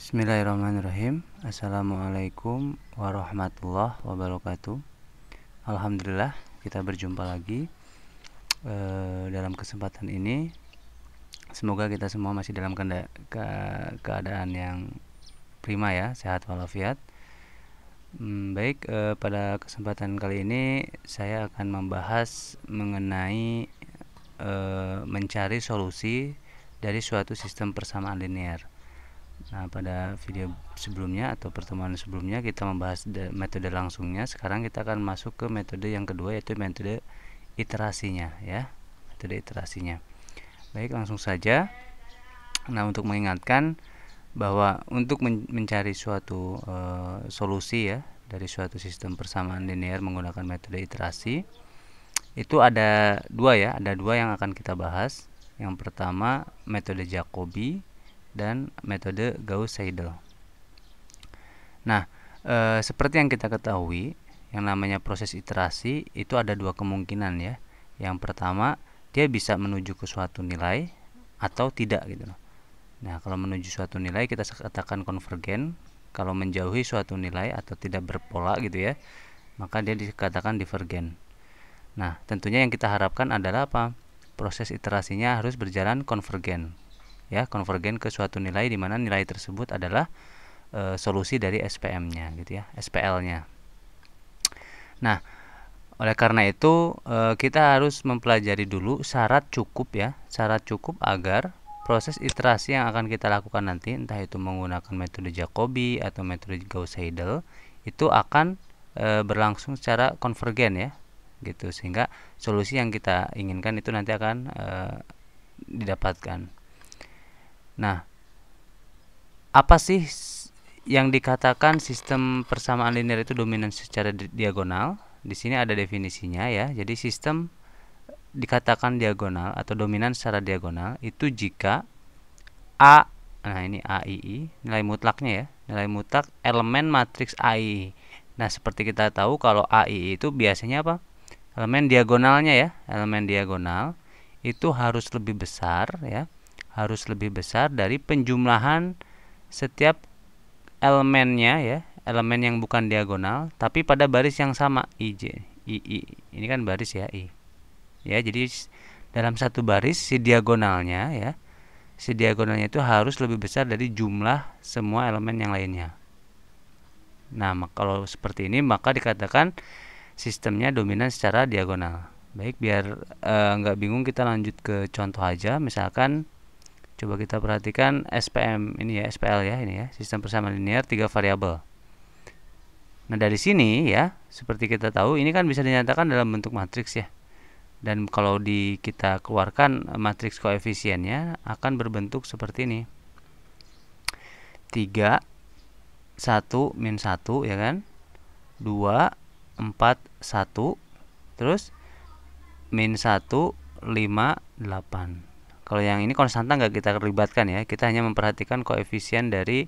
Bismillahirrahmanirrahim. Assalamualaikum warahmatullahi wabarakatuh. Alhamdulillah kita berjumpa lagi dalam kesempatan ini. Semoga kita semua masih dalam keadaan yang prima ya, sehat walafiat. Baik, pada kesempatan kali ini saya akan membahas mengenai mencari solusi dari suatu sistem persamaan linear. Nah, pada video sebelumnya atau pertemuan sebelumnya kita membahas metode langsungnya. Sekarang kita akan masuk ke metode yang kedua, yaitu metode iterasinya ya. Metode iterasinya. Baik, langsung saja. Nah, untuk mengingatkan bahwa untuk mencari suatu solusi ya dari suatu sistem persamaan linear menggunakan metode iterasi, itu ada dua yang akan kita bahas. Yang pertama metode Jacobi dan metode Gauss-Seidel. Nah, seperti yang kita ketahui, yang namanya proses iterasi itu ada dua kemungkinan ya. Yang pertama, dia bisa menuju ke suatu nilai atau tidak gitu loh. Nah, kalau menuju suatu nilai kita katakan konvergen. Kalau menjauhi suatu nilai atau tidak berpola gitu ya, maka dia dikatakan divergen. Nah, tentunya yang kita harapkan adalah apa? Proses iterasinya harus berjalan konvergen. Ya, konvergen ke suatu nilai di mana nilai tersebut adalah solusi dari SPM-nya gitu ya, SPL-nya. Nah, oleh karena itu kita harus mempelajari dulu syarat cukup ya, syarat cukup agar proses iterasi yang akan kita lakukan nanti, entah itu menggunakan metode Jacobi atau metode Gauss-Seidel, itu akan berlangsung secara konvergen ya, gitu, sehingga solusi yang kita inginkan itu nanti akan didapatkan. Nah, apa sih yang dikatakan sistem persamaan linear itu dominan secara diagonal? Di sini ada definisinya ya. Jadi sistem dikatakan diagonal atau dominan secara diagonal itu jika A, nah ini AII, nilai mutlaknya ya, nilai mutlak elemen matriks AII. Nah, seperti kita tahu kalau AII itu biasanya apa? Elemen diagonalnya ya, elemen diagonal itu harus lebih besar ya, harus lebih besar dari penjumlahan setiap elemennya ya, elemen yang bukan diagonal tapi pada baris yang sama IJ, II. Ini kan baris ya I. Ya, jadi dalam satu baris si diagonalnya ya, si diagonalnya itu harus lebih besar dari jumlah semua elemen yang lainnya. Nah, kalau seperti ini maka dikatakan sistemnya dominan secara diagonal. Baik, biar nggak bingung kita lanjut ke contoh aja. Misalkan coba kita perhatikan SPM ini ya, SPL ya, ini ya, sistem persamaan linear 3 variabel. Nah, dari sini ya, seperti kita tahu ini kan bisa dinyatakan dalam bentuk matriks ya. Dan kalau kita keluarkan matriks koefisiennya akan berbentuk seperti ini. 3 1 min 1 ya kan? 2 4 1 terus min 1 5 8. Kalau yang ini konstanta nggak kita libatkan ya, kita hanya memperhatikan koefisien dari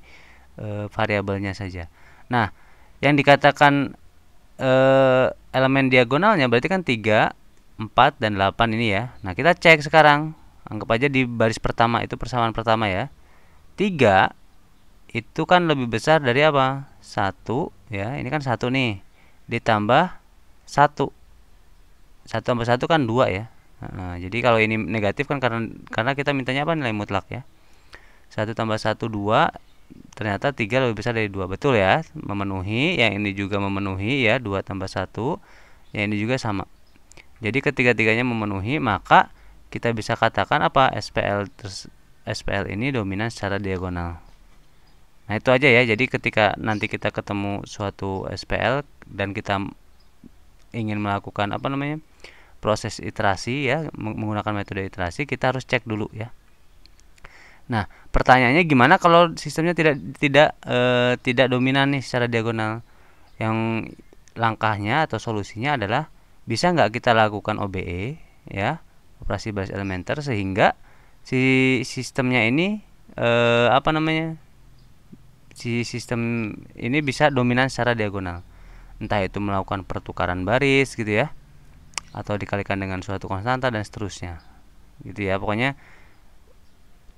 variabelnya saja. Nah, yang dikatakan elemen diagonalnya berarti kan 3, 4, dan 8 ini ya. Nah, kita cek sekarang. Anggap aja di baris pertama itu persamaan pertama ya. 3 itu kan lebih besar dari apa? 1 ya, ini kan 1 nih. Ditambah 1. 1 tambah 1 kan 2 ya. Nah, jadi kalau ini negatif kan karena kita mintanya apa? Nilai mutlak ya. 1 tambah 1 2, ternyata 3 lebih besar dari 2. Betul ya, memenuhi. Yang ini juga memenuhi ya, 2 tambah 1. Yang ini juga sama. Jadi ketiga-tiganya memenuhi, maka kita bisa katakan apa? SPL ini dominan secara diagonal. Nah, itu aja ya. Jadi ketika nanti kita ketemu suatu SPL dan kita ingin melakukan apa namanya? Proses iterasi ya, menggunakan metode iterasi, kita harus cek dulu ya. Nah, pertanyaannya gimana kalau sistemnya tidak dominan nih secara diagonal? Yang langkahnya atau solusinya adalah bisa nggak kita lakukan OBE ya, operasi baris elementer, sehingga si sistemnya ini apa namanya? Si sistem ini bisa dominan secara diagonal. Entah itu melakukan pertukaran baris gitu ya, atau dikalikan dengan suatu konstanta dan seterusnya gitu ya. Pokoknya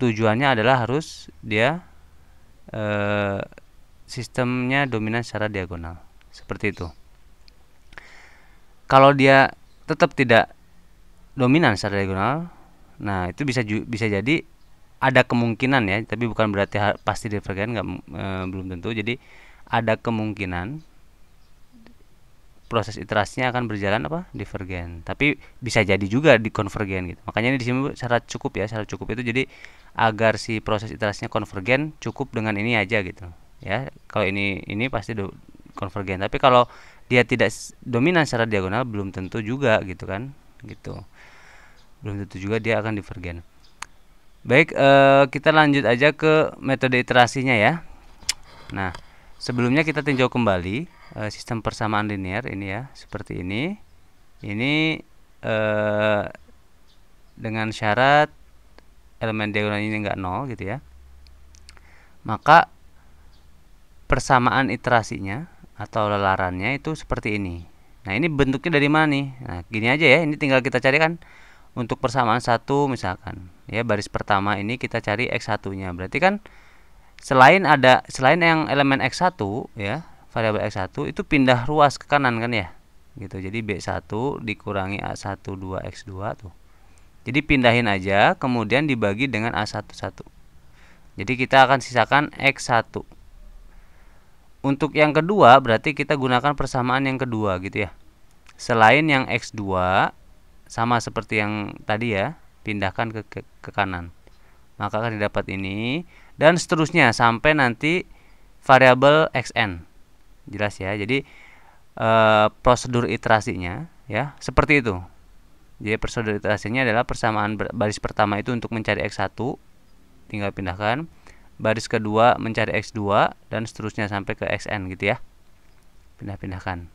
tujuannya adalah harus dia sistemnya dominan secara diagonal. Seperti itu. Kalau dia tetap tidak dominan secara diagonal, nah itu bisa jadi ada kemungkinan ya, tapi bukan berarti pasti divergen, belum tentu. Jadi ada kemungkinan proses iterasinya akan berjalan divergen, tapi bisa jadi juga di konvergen gitu. Makanya ini di sini syarat cukup ya, syarat cukup itu jadi agar si proses iterasinya konvergen cukup dengan ini aja gitu ya. Kalau ini pasti konvergen, tapi kalau dia tidak dominan secara diagonal belum tentu juga gitu kan, gitu. Belum tentu juga dia akan divergen. Baik, kita lanjut aja ke metode iterasinya ya. Nah, sebelumnya kita tinjau kembali sistem persamaan linear ini ya, seperti ini. Ini dengan syarat elemen diagonal ini enggak 0 gitu ya. Maka persamaan iterasinya atau lelarannya itu seperti ini. Nah, ini bentuknya dari mana nih? Nah, gini aja ya, ini tinggal kita cari kan. Untuk persamaan 1 misalkan, ya baris pertama ini kita cari x1-nya. Berarti kan selain yang elemen x1 ya, variabel x1 itu pindah ruas ke kanan kan ya. Gitu. Jadi b1 dikurangi a1 2x2 tuh. Jadi pindahin aja, kemudian dibagi dengan a1 1. Jadi kita akan sisakan x1. Untuk yang kedua berarti kita gunakan persamaan yang kedua gitu ya. Selain yang x2 sama seperti yang tadi ya, pindahkan ke kanan. Maka akan didapat ini dan seterusnya sampai nanti variabel xn. Jelas ya. Jadi prosedur iterasinya ya seperti itu. Jadi prosedur iterasinya adalah persamaan baris pertama itu untuk mencari x1 tinggal pindahkan. Baris kedua mencari x2 dan seterusnya sampai ke xn gitu ya. Pindah-pindahkan.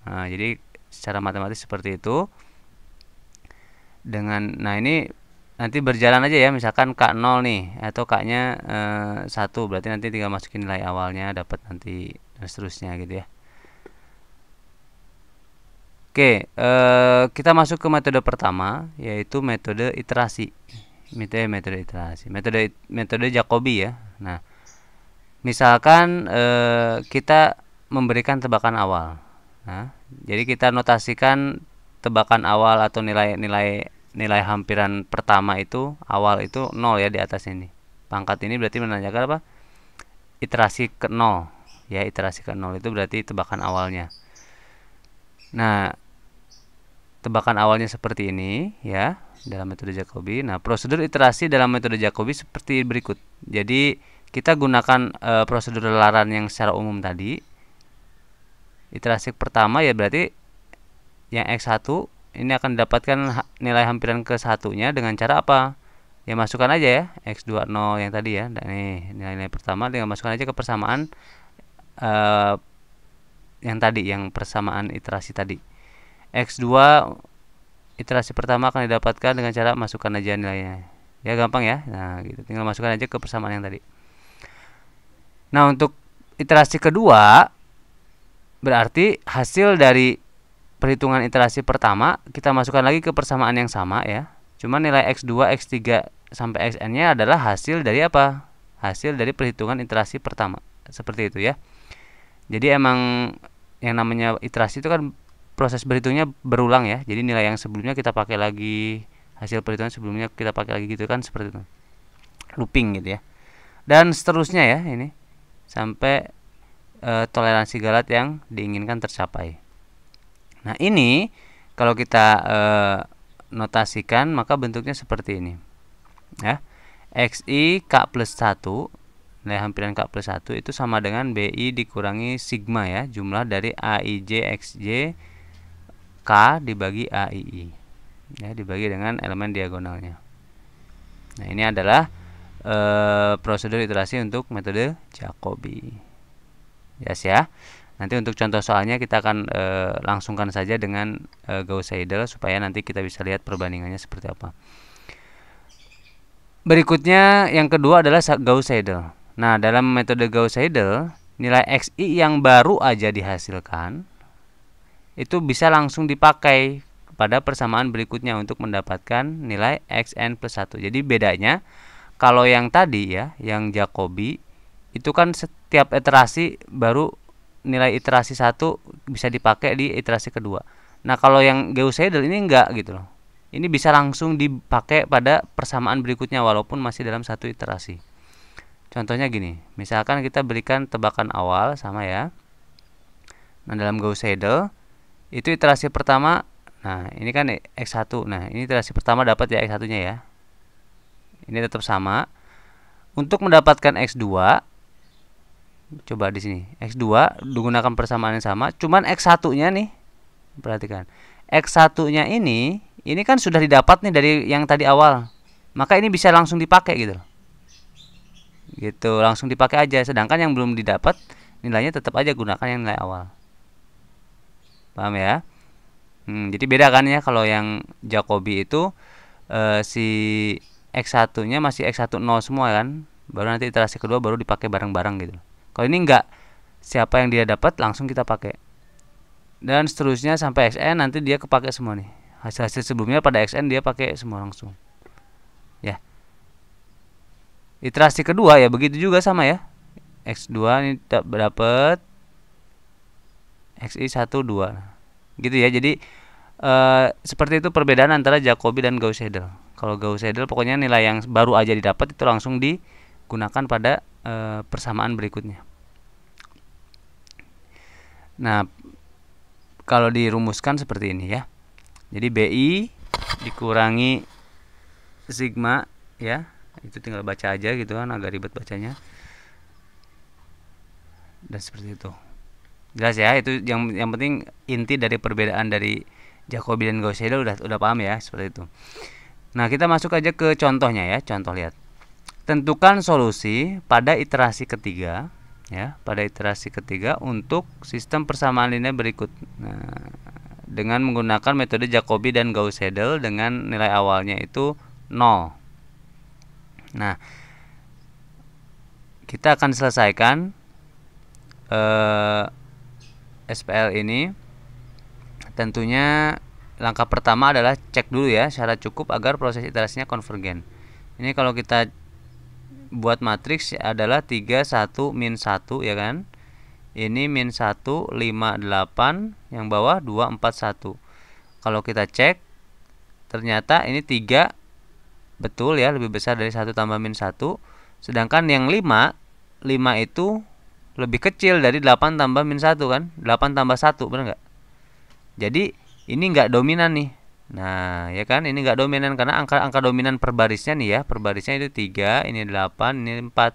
Nah, jadi secara matematis seperti itu. Nah ini nanti berjalan aja ya, misalkan K0 nih atau K-nya 1, berarti nanti tinggal masukin nilai awalnya dapat nanti dan seterusnya gitu ya. Oke, kita masuk ke metode pertama yaitu metode iterasi. Metode iterasi. Metode Jacobi ya. Nah, misalkan kita memberikan tebakan awal. Nah, jadi kita notasikan tebakan awal atau nilai hampiran pertama itu awal itu 0 ya di atas ini. Pangkat ini berarti menandakan apa? Iterasi ke 0. Ya, iterasi ke 0 itu berarti tebakan awalnya. Nah, tebakan awalnya seperti ini ya dalam metode Jacobi. Nah, prosedur iterasi dalam metode Jacobi seperti berikut. Jadi, kita gunakan prosedur lelaran yang secara umum tadi. Iterasi pertama ya berarti yang x1 ini akan didapatkan nilai hampiran ke satunya dengan cara apa? Ya masukkan aja ya x20 yang tadi ya. Dan nih nilai-nilai pertama tinggal masukkan aja ke persamaan yang tadi, yang persamaan iterasi tadi. X2 iterasi pertama akan didapatkan dengan cara masukkan aja nilainya. Ya gampang ya. Nah, gitu. Tinggal masukkan aja ke persamaan yang tadi. Nah, untuk iterasi kedua berarti hasil dari perhitungan iterasi pertama kita masukkan lagi ke persamaan yang sama ya. Cuma nilai x2, x3 sampai xn-nya adalah hasil dari apa? Hasil dari perhitungan iterasi pertama. Seperti itu ya. Jadi emang yang namanya iterasi itu kan proses berhitungnya berulang ya. Jadi nilai yang sebelumnya kita pakai lagi, hasil perhitungan sebelumnya kita pakai lagi gitu kan, seperti itu. Looping gitu ya. Dan seterusnya ya ini sampai toleransi Galat yang diinginkan tercapai. Nah, ini kalau kita notasikan maka bentuknya seperti ini. Ya. XI K plus 1, nilai hampiran K plus 1 itu sama dengan BI dikurangi sigma ya, jumlah dari AIJ XJ K dibagi AII. Ya, dibagi dengan elemen diagonalnya. Nah, ini adalah prosedur iterasi untuk metode Jacobi. Yes ya. Nanti untuk contoh soalnya kita akan langsungkan saja dengan Gauss-Seidel supaya nanti kita bisa lihat perbandingannya seperti apa. Berikutnya yang kedua adalah Gauss-Seidel. Nah, dalam metode Gauss-Seidel, nilai XI yang baru aja dihasilkan itu bisa langsung dipakai pada persamaan berikutnya untuk mendapatkan nilai xn plus 1. Jadi bedanya kalau yang tadi ya, yang Jacobi itu kan setiap iterasi baru nilai iterasi 1 bisa dipakai di iterasi kedua. Nah, kalau yang Gauss Seidel ini enggak gitu loh. Ini bisa langsung dipakai pada persamaan berikutnya walaupun masih dalam satu iterasi. Contohnya gini, misalkan kita berikan tebakan awal sama ya. Nah, dalam Gauss Seidel itu iterasi pertama, nah ini kan X1. Nah, ini iterasi pertama dapat ya X1-nya ya. Ini tetap sama. Untuk mendapatkan X2, coba di sini. X2 digunakan persamaan yang sama, cuman X1-nya nih. Perhatikan. X1-nya ini kan sudah didapat nih dari yang tadi awal. Maka ini bisa langsung dipakai gitu. Gitu, langsung dipakai aja. Sedangkan yang belum didapat nilainya tetap aja gunakan yang nilai awal. Paham ya? Jadi beda kan ya kalau yang Jacobi itu si X1-nya masih X10 semua kan. Baru nanti iterasi kedua baru dipakai bareng-bareng gitu. Kalau ini enggak, siapa yang dia dapat langsung kita pakai. Dan seterusnya sampai Xn nanti dia kepake semua nih. Hasil-hasil sebelumnya pada Xn dia pakai semua langsung. Ya. Iterasi kedua ya begitu juga sama ya. X2 ini dapat XI 1 2. Gitu ya. Jadi seperti itu perbedaan antara Jacobi dan Gauss Seidel. Kalau Gauss Seidel pokoknya nilai yang baru aja didapat itu langsung digunakan pada persamaan berikutnya. Nah, kalau dirumuskan seperti ini ya. Jadi BI dikurangi sigma ya. Itu tinggal baca aja gitu kan, agak ribet bacanya. Dan seperti itu. Jelas ya, itu yang penting inti dari perbedaan dari Jacobi dan Gauss Seidel udah paham ya, seperti itu. Nah, kita masuk aja ke contohnya ya. Contoh lihat. Tentukan solusi pada iterasi ketiga ya, pada iterasi ketiga untuk sistem persamaan linear berikut. Nah, dengan menggunakan metode Jacobi dan Gauss Seidel dengan nilai awalnya itu 0. Nah, kita akan selesaikan SPL ini. Tentunya langkah pertama adalah cek dulu ya syarat cukup agar proses iterasinya konvergen. Ini kalau kita buat matriks adalah 3 1 min 1 ya kan. Ini min 1 5 8, yang bawah 2 4 1. Kalau kita cek ternyata ini 3 betul ya, lebih besar dari 1 tambah min 1. Sedangkan yang 5 itu lebih kecil dari 8 tambah min 1 kan. 8 tambah 1 benar nggak? Jadi ini nggak dominan nih. Nah, ya kan, ini nggak dominan karena angka dominan per barisnya nih ya. Per barisnya itu 3, ini 8, ini 4.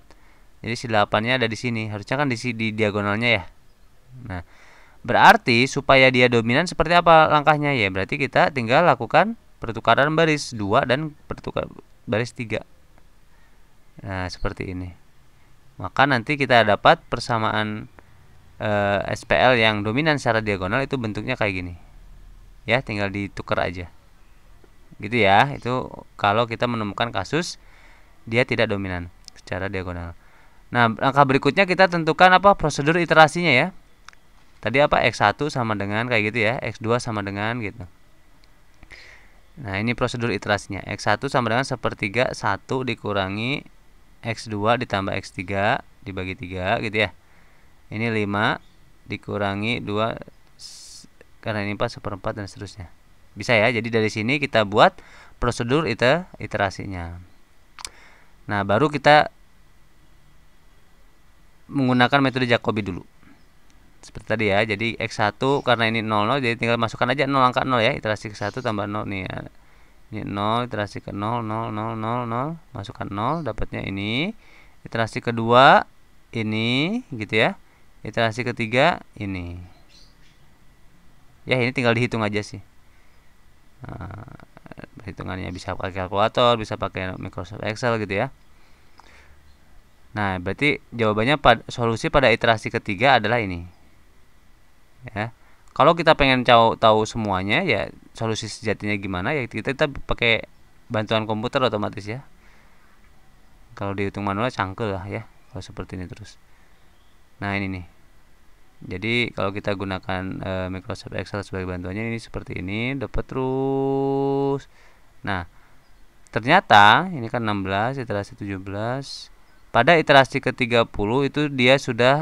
Jadi si 8-nya ada di sini. Harusnya kan di diagonalnya ya. Nah, berarti supaya dia dominan seperti apa langkahnya ya? Berarti kita tinggal lakukan pertukaran baris 2 dan pertukaran baris 3. Nah, seperti ini. Maka nanti kita dapat persamaan SPL yang dominan secara diagonal itu bentuknya kayak gini. Ya, tinggal ditukar aja. Gitu ya. Itu kalau kita menemukan kasus dia tidak dominan secara diagonal. Nah, langkah berikutnya kita tentukan apa prosedur iterasinya ya. Tadi apa X1 sama dengan kayak gitu ya, X2 sama dengan gitu. Nah, ini prosedur iterasinya. X1 sama dengan 1/3 1 dikurangi X2 ditambah X3 dibagi 3 gitu ya. Ini 5 dikurangi 2 karena ini 4/4 dan seterusnya. Bisa ya. Jadi dari sini kita buat prosedur iterasinya. Nah, baru kita menggunakan metode Jacobi dulu. Seperti tadi ya. Jadi X1 karena ini 0 jadi tinggal masukkan aja 0 angka 0 ya. Iterasi ke 1 tambah 0 nih ya. Ini 0, iterasi ke 0 0 0 0 0, masukkan 0, dapatnya ini. Iterasi kedua ini gitu ya. Iterasi ketiga ini. Ya, ini tinggal dihitung aja sih. Nah, perhitungannya bisa pakai kalkulator, bisa pakai Microsoft Excel gitu ya. Nah, berarti jawabannya solusi pada iterasi ketiga adalah ini. Ya. Kalau kita pengen tahu semuanya ya solusi sejatinya gimana ya kita pakai bantuan komputer otomatis ya. Kalau dihitung manual cangkel lah ya kalau seperti ini terus. Nah, ini nih. Jadi kalau kita gunakan Microsoft Excel sebagai bantuannya ini seperti ini, dapat terus. Nah, ternyata ini kan 16, iterasi 17. Pada iterasi ke-30 itu dia sudah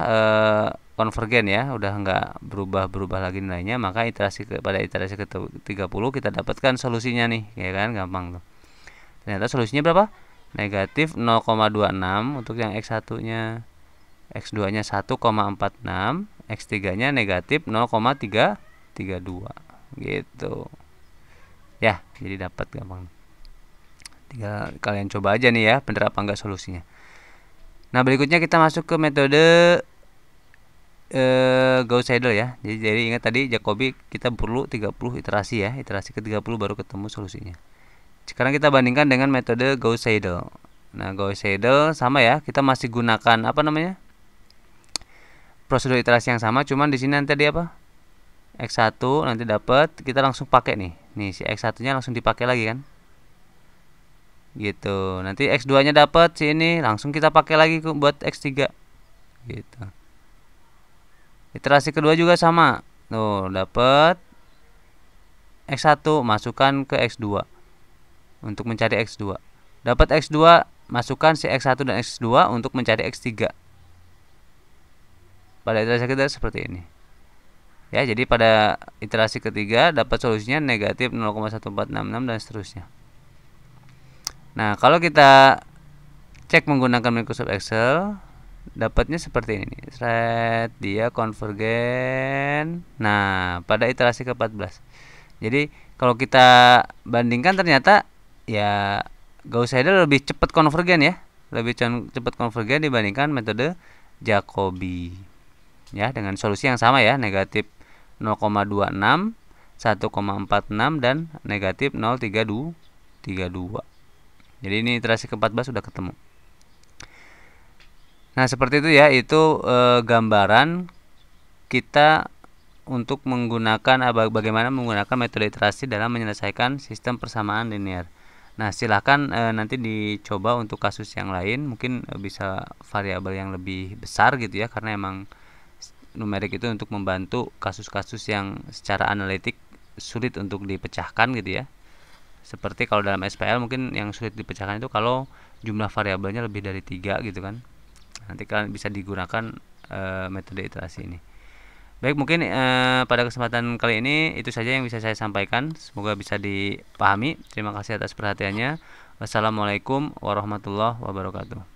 konvergen ya, udah nggak berubah lagi nilainya, maka pada iterasi ke-30 kita dapatkan solusinya nih, ya kan, gampang tuh. Ternyata solusinya berapa? Negatif 0,26 untuk yang X1-nya. X2-nya 1,46, X3-nya negatif 0,332 gitu. Ya, jadi dapat gampang. Tinggal kalian coba aja nih ya, bener apa enggak solusinya. Nah, berikutnya kita masuk ke metode Gauss-Seidel ya. Jadi ingat tadi Jacobi kita perlu 30 iterasi ya. Iterasi ke-30 baru ketemu solusinya. Sekarang kita bandingkan dengan metode Gauss-Seidel. Nah, Gauss-Seidel sama ya, kita masih gunakan apa namanya? Prosedur iterasi yang sama, cuman di sini nanti dia apa? X1 nanti dapat, kita langsung pakai nih. Nih si X1-nya langsung dipakai lagi kan? Gitu. Nanti X2-nya dapat si ini, langsung kita pakai lagi buat X3. Gitu. Iterasi kedua juga sama. Tuh, dapat X1 masukkan ke X2 untuk mencari X2. Dapat X2, masukkan si X1 dan X2 untuk mencari X3. Pada iterasi ketiga seperti ini. Ya, jadi pada iterasi ketiga dapat solusinya negatif 0,1466 dan seterusnya. Nah, kalau kita cek menggunakan Microsoft Excel, dapatnya seperti ini. Dia konvergen. Nah, pada iterasi ke-14. Jadi, kalau kita bandingkan ternyata ya Gauss-Seidel lebih cepat konvergen ya. Lebih cepat konvergen dibandingkan metode Jacobi. Ya, dengan solusi yang sama ya, negatif 0,26, 1,46 dan negatif 0,332. Jadi ini iterasi ke-14 sudah ketemu. Nah, seperti itu ya, itu gambaran kita untuk menggunakan bagaimana menggunakan metode iterasi dalam menyelesaikan sistem persamaan linear. Nah, silahkan nanti dicoba untuk kasus yang lain, mungkin bisa variabel yang lebih besar gitu ya, karena emang numerik itu untuk membantu kasus-kasus yang secara analitik sulit untuk dipecahkan gitu ya. Seperti kalau dalam SPL mungkin yang sulit dipecahkan itu kalau jumlah variabelnya lebih dari 3 gitu kan. Nanti kalian bisa digunakan metode iterasi ini. Baik, mungkin pada kesempatan kali ini itu saja yang bisa saya sampaikan. Semoga bisa dipahami. Terima kasih atas perhatiannya. Wassalamualaikum warahmatullahi wabarakatuh.